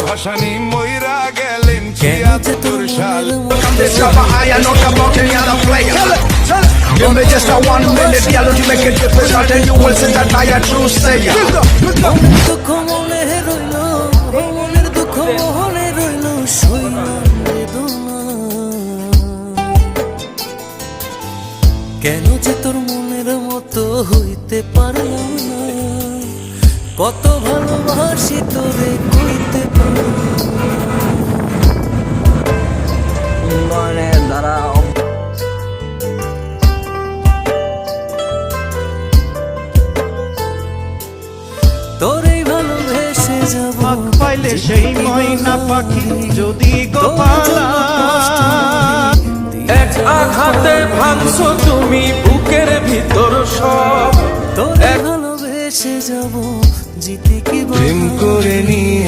ভাসানি মইরা গেলেন ছিয়াত্তর সাল। Discover I am not about any other player. Give me just a 1 minute, yeah, to make a difference. I'll tell you will see that I am true sayer. দুঃখ মনে রইল, মনের দুঃখ মনে রইল, সইলাম বেদনা। কেন যে তোর মনের মতো হইতে পারলাম না, কত ভালোবাসি তোরে কইতে পারলাম উন্নয়নের দ্বারা তোরে ভালোবেসে যাব। পাইলে সেই ময়না পাখি যদি গোপালা, এক আঘাতে ভাঙছো তুমি বুকের ভিতর সব। তোরে ভালোবেসে যাব, জিতে কি প্রেম করে নিয়ে